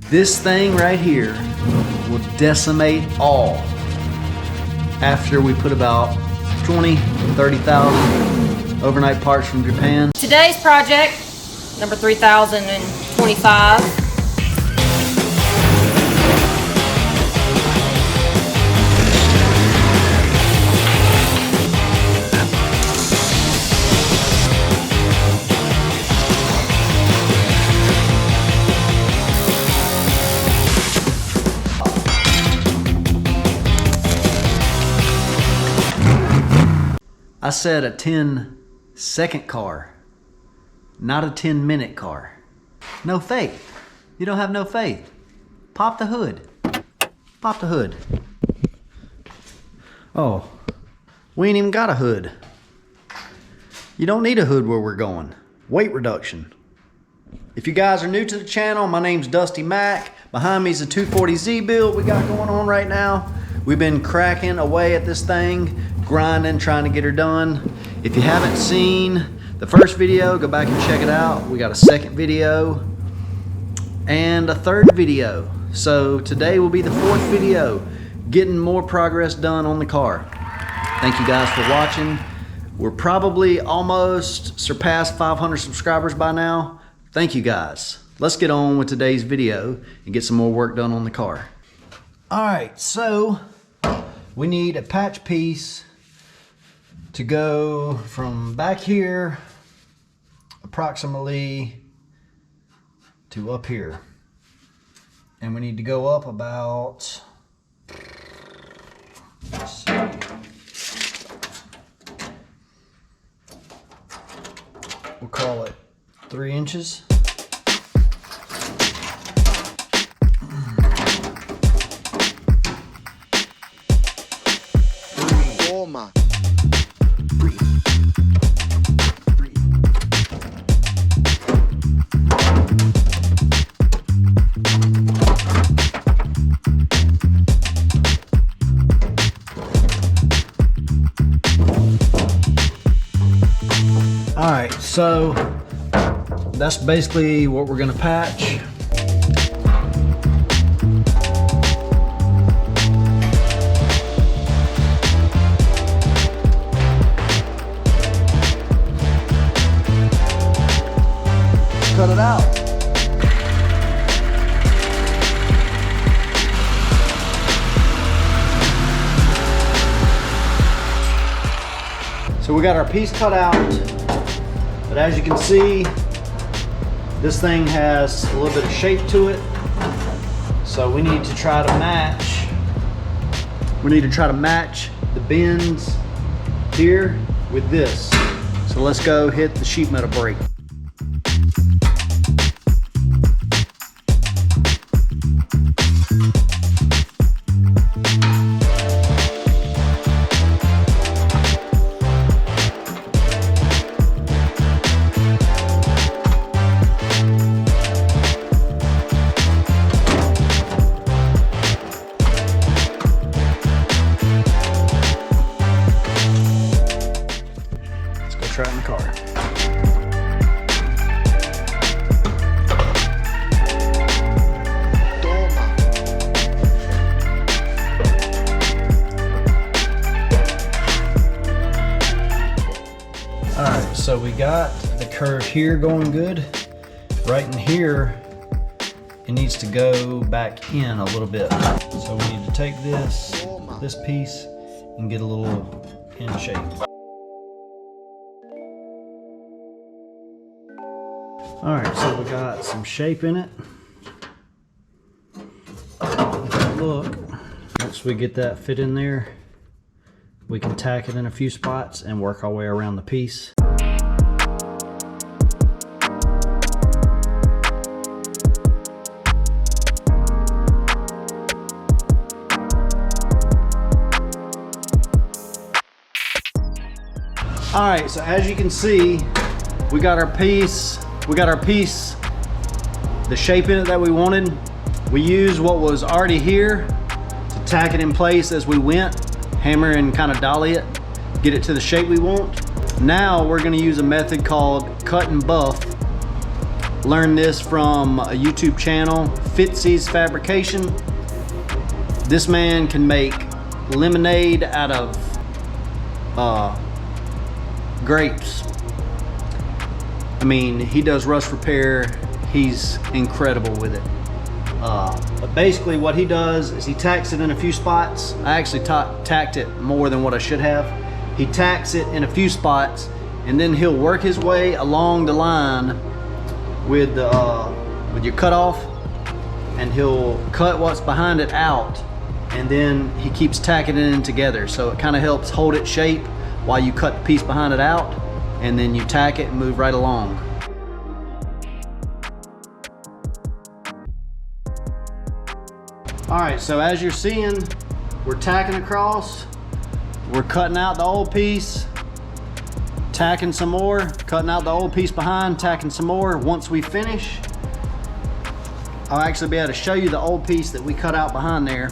This thing right here will decimate all after we put about 30,000 overnight parts from Japan. Today's project, number 3025. I said a 10-second car, not a 10-minute car. No faith. You don't have no faith. Pop the hood. Pop the hood. Oh, we ain't even got a hood. You don't need a hood where we're going. Weight reduction. If you guys are new to the channel, my name's Dusty Mac. Behind me is a 240Z build we got going on right now. We've been cracking away at this thing, grinding, trying to get her done. If you haven't seen the first video, go back and check it out. We got a second video and a third video. So today will be the fourth video, getting more progress done on the car. Thank you guys for watching. We're probably almost surpassed 500 subscribers by now. Thank you guys. Let's get on with today's video and get some more work done on the car. All right, so we need a patch piece to go from back here approximately to up here. And we need to go up about, let's see, we'll call it 3 inches. Alright, so that's basically what we're going to patch. Cut it out. So we got our piece cut out. But as you can see, this thing has a little bit of shape to it. So we need to try to match. We need to try to match the bends here with this. So let's go hit the sheet metal brake. Try it in the car. Alright, so we got the curve here going good. Right in here, it needs to go back in a little bit. So we need to take this piece and get a little in shape. Alright, so we got some shape in it. Look, once we get that fit in there, we can tack it in a few spots and work our way around the piece. Alright, so as you can see, we got our piece. The shape in it that we wanted. We used what was already here to tack it in place as we went, hammer and kind of dolly it, get it to the shape we want. Now we're going to use a method called cut and buff, Learned this from a YouTube channel, Fitzy's Fabrication. This man can make lemonade out of grapes. I mean, he does rust repair. He's incredible with it. But basically what he does is he tacks it in a few spots. I actually tacked it more than what I should have. He tacks it in a few spots, and then he'll work his way along the line with your cutoff, and he'll cut what's behind it out, and then he keeps tacking it in together. So it kind of helps hold its shape while you cut the piece behind it out, and then you tack it and move right along. All right, so as you're seeing, we're tacking across, we're cutting out the old piece, tacking some more, cutting out the old piece behind, tacking some more. Once we finish, I'll actually be able to show you the old piece that we cut out behind there,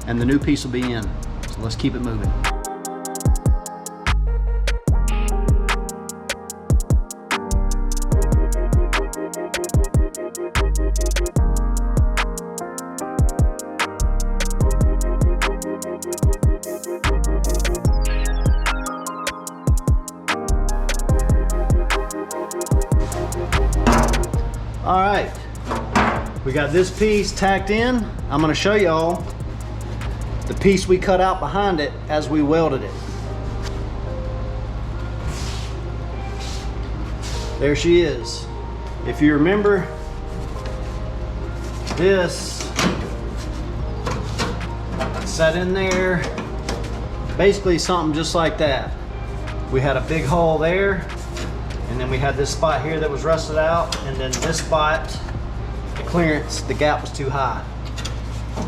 and the new piece will be in. So let's keep it moving. All right, we got this piece tacked in. I'm gonna show y'all the piece we cut out behind it as we welded it. There she is. If you remember, this sat in there, basically something just like that. We had a big hole there, and then we had this spot here that was rusted out, and then this spot, the clearance, the gap was too high.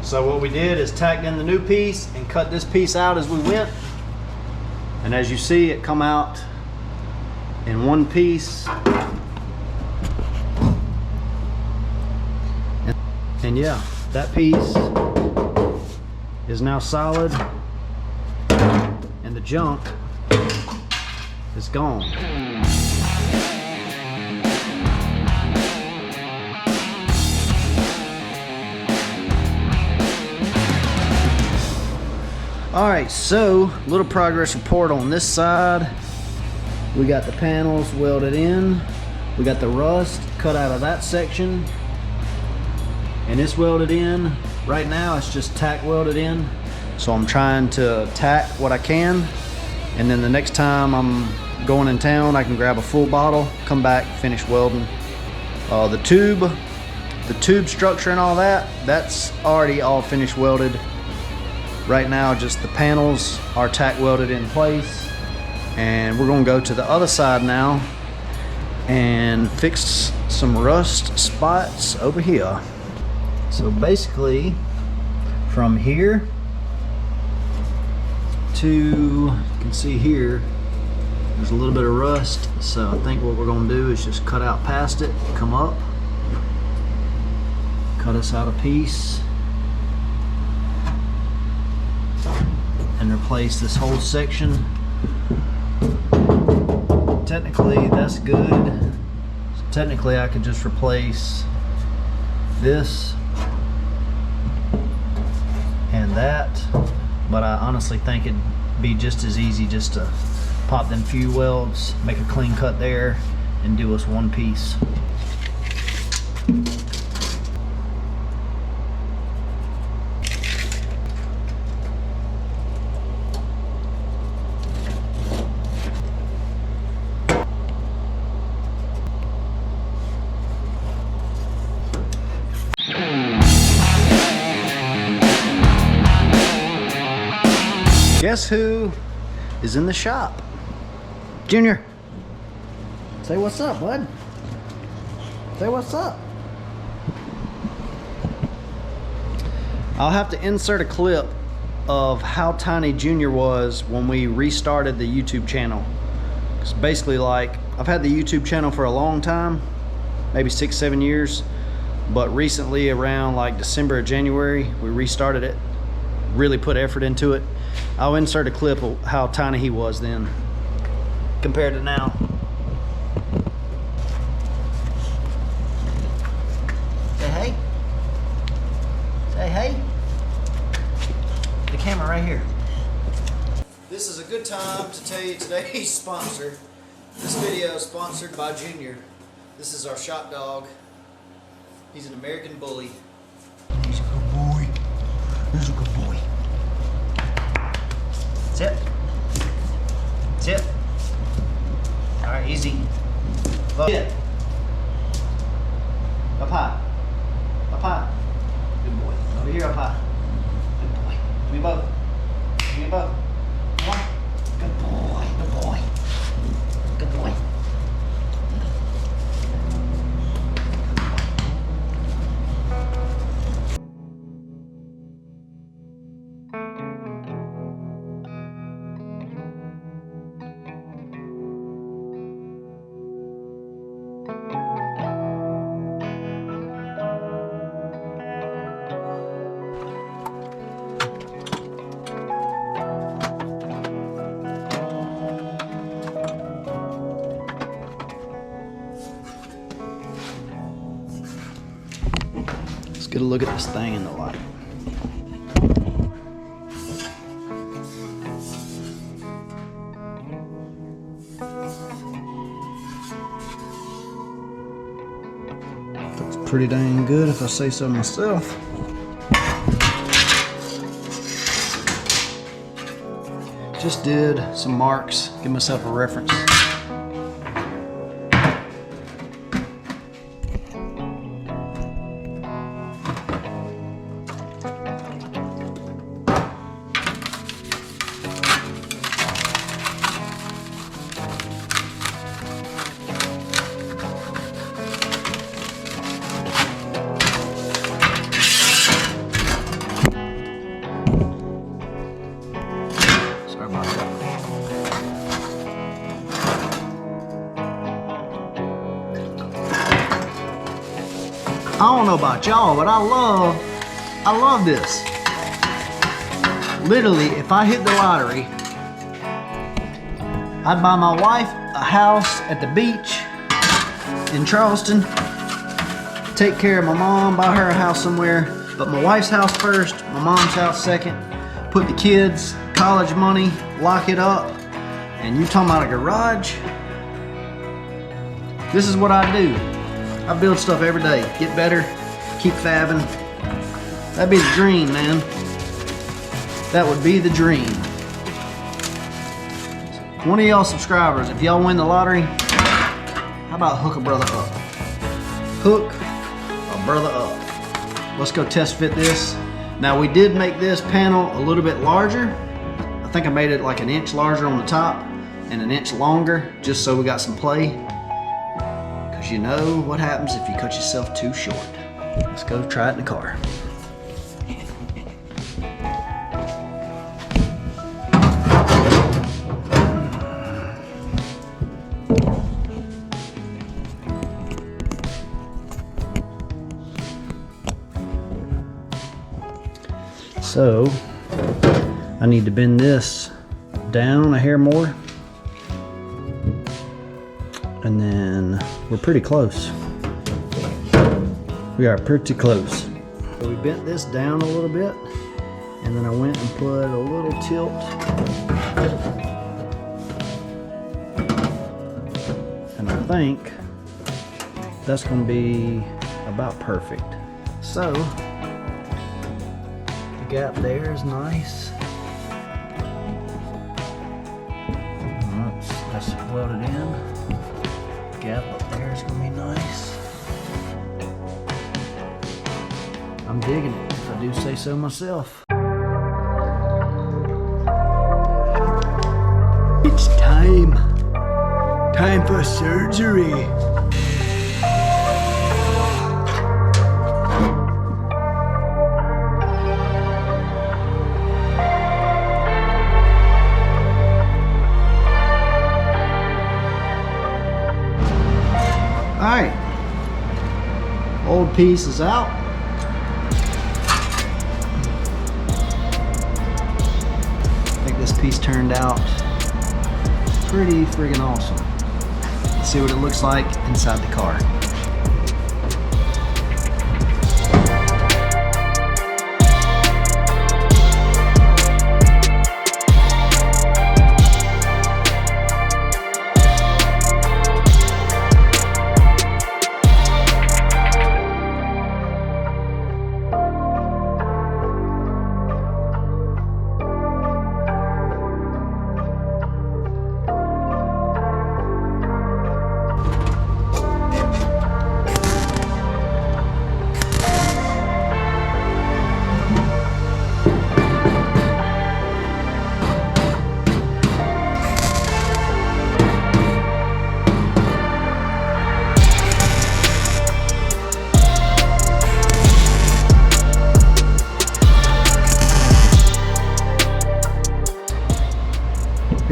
So what we did is tacked in the new piece and cut this piece out as we went. And as you see, it come out in one piece. And yeah, that piece is now solid, and the junk is gone. All right, so little progress report on this side. We got the panels welded in. We got the rust cut out of that section, and it's welded in. Right now it's just tack welded in. So I'm trying to tack what I can, and then the next time I'm going in town, I can grab a full bottle, come back, finish welding. The tube structure and all that, that's already all finished welded. Right now, just the panels are tack welded in place, and we're gonna go to the other side now and fix some rust spots over here. So basically, from here to, you can see here, there's a little bit of rust. So I think what we're gonna do is just cut out past it, come up, cut us out a piece, and replace this whole section. Technically that's good. So technically I could just replace this and that, but I honestly think it'd be just as easy just to pop them few welds, make a clean cut there, and do us one piece. Guess who is in the shop? Junior, say what's up, bud. Say what's up. I'll have to insert a clip of how tiny Junior was when we restarted the YouTube channel. It's basically, like, I've had the YouTube channel for a long time, maybe 6-7 years, but recently around like December or January, we restarted it, really put effort into it. I'll insert a clip of how tiny he was then compared to now. camera right here. This is a good time to tell you today's sponsor. This video is sponsored by Junior. This is our shop dog. He's an American bully. He's a good boy. He's a good boy. Sit. Sit. Alright, easy. Sit. Up high. Up high. Good boy. Over here up high. Good boy. Give me both. Give me both. Come on. Good boy. Good boy. Good boy. Let's get a look at this thing in the light. Looks pretty dang good if I say so myself. Just did some marks, give myself a reference. I don't know about y'all, but I love this. Literally, if I hit the lottery, I'd buy my wife a house at the beach in Charleston, take care of my mom, buy her a house somewhere, but my wife's house first, my mom's house second, put the kids' college money, lock it up, and you talking about a garage? This is what I do. I build stuff every day. Get better, keep fabbing. That'd be the dream, man. That would be the dream. One of y'all subscribers, if y'all win the lottery, how about hook a brother up? Hook a brother up. Let's go test fit this. Now we did make this panel a little bit larger. I think I made it like an inch larger on the top and an inch longer, just so we got some play. You know what happens if you cut yourself too short. Let's go try it in the car. So I need to bend this down a hair more. And then we're pretty close. We are pretty close. So we bent this down a little bit, and then I went and put a little tilt. And I think that's gonna be about perfect. So, the gap there is nice. That's welded in. Gap up there is gonna be nice. I'm digging it, if I do say so myself. It's time. Time for surgery. Alright, old piece is out. I think this piece turned out pretty friggin' awesome. Let's see what it looks like inside the car.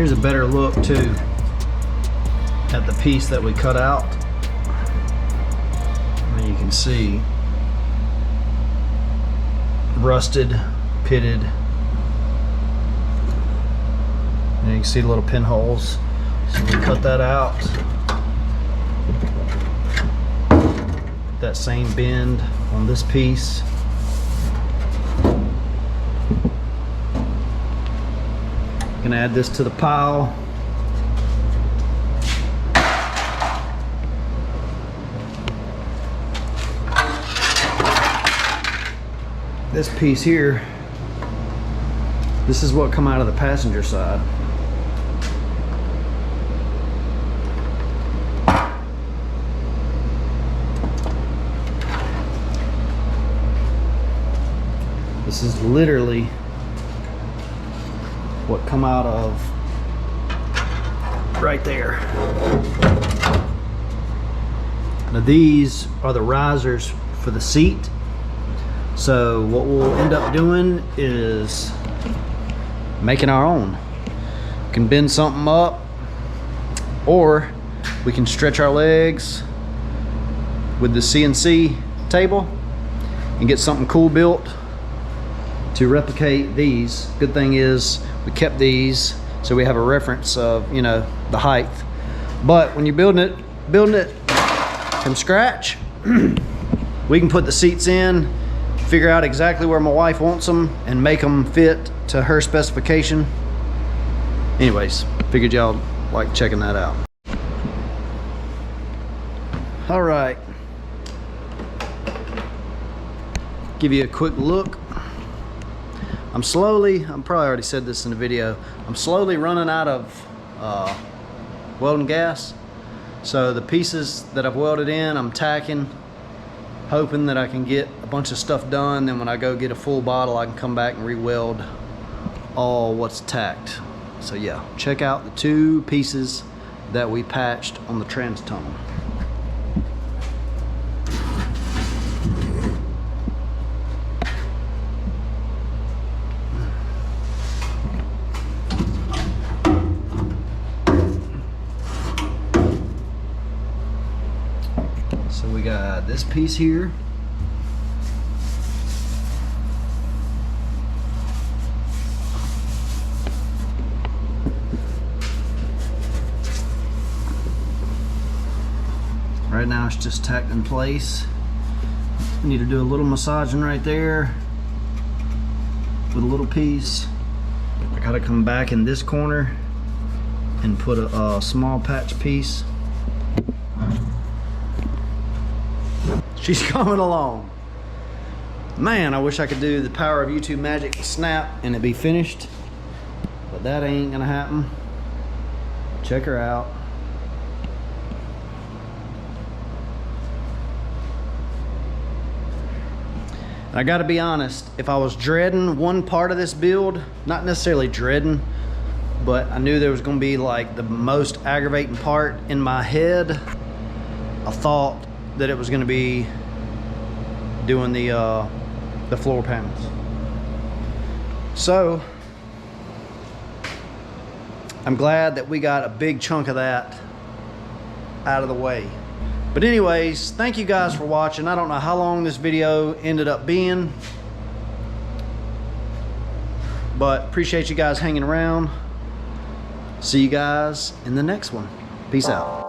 Here's a better look too at the piece that we cut out. And you can see rusted, pitted. And you can see the little pinholes. So we cut that out. That same bend on this piece. Gonna add this to the pile. This piece here, this is what come out of the passenger side. This is literally what come out of right there. Now these are the risers for the seat. So what we'll end up doing is making our own. We can bend something up, or we can stretch our legs with the CNC table and get something cool built to replicate these. Good thing is we kept these so we have a reference of, you know, the height. But when you're building it from scratch, we can put the seats in, figure out exactly where my wife wants them, and make them fit to her specification. Anyways, figured y'all like checking that out. All right, give you a quick look. I'm probably already said this in the video, I'm slowly running out of welding gas. So the pieces that I've welded in, I'm tacking, hoping that I can get a bunch of stuff done. Then when I go get a full bottle, I can come back and re-weld all what's tacked. So yeah, check out the 2 pieces that we patched on the trans tunnel. So we got this piece here. Right now it's just tacked in place. We need to do a little massaging right there with a little piece. I gotta come back in this corner and put a small patch piece. She's coming along. Man, I wish I could do the power of YouTube magic snap and it be finished, but that ain't gonna happen. Check her out. And I gotta be honest, if I was dreading one part of this build, not necessarily dreading, but I knew there was gonna be like the most aggravating part in my head, I thought that it was gonna be doing the floor panels. So I'm glad that we got a big chunk of that out of the way. But anyways, thank you guys for watching. I don't know how long this video ended up being, but appreciate you guys hanging around. See you guys in the next one. Peace out.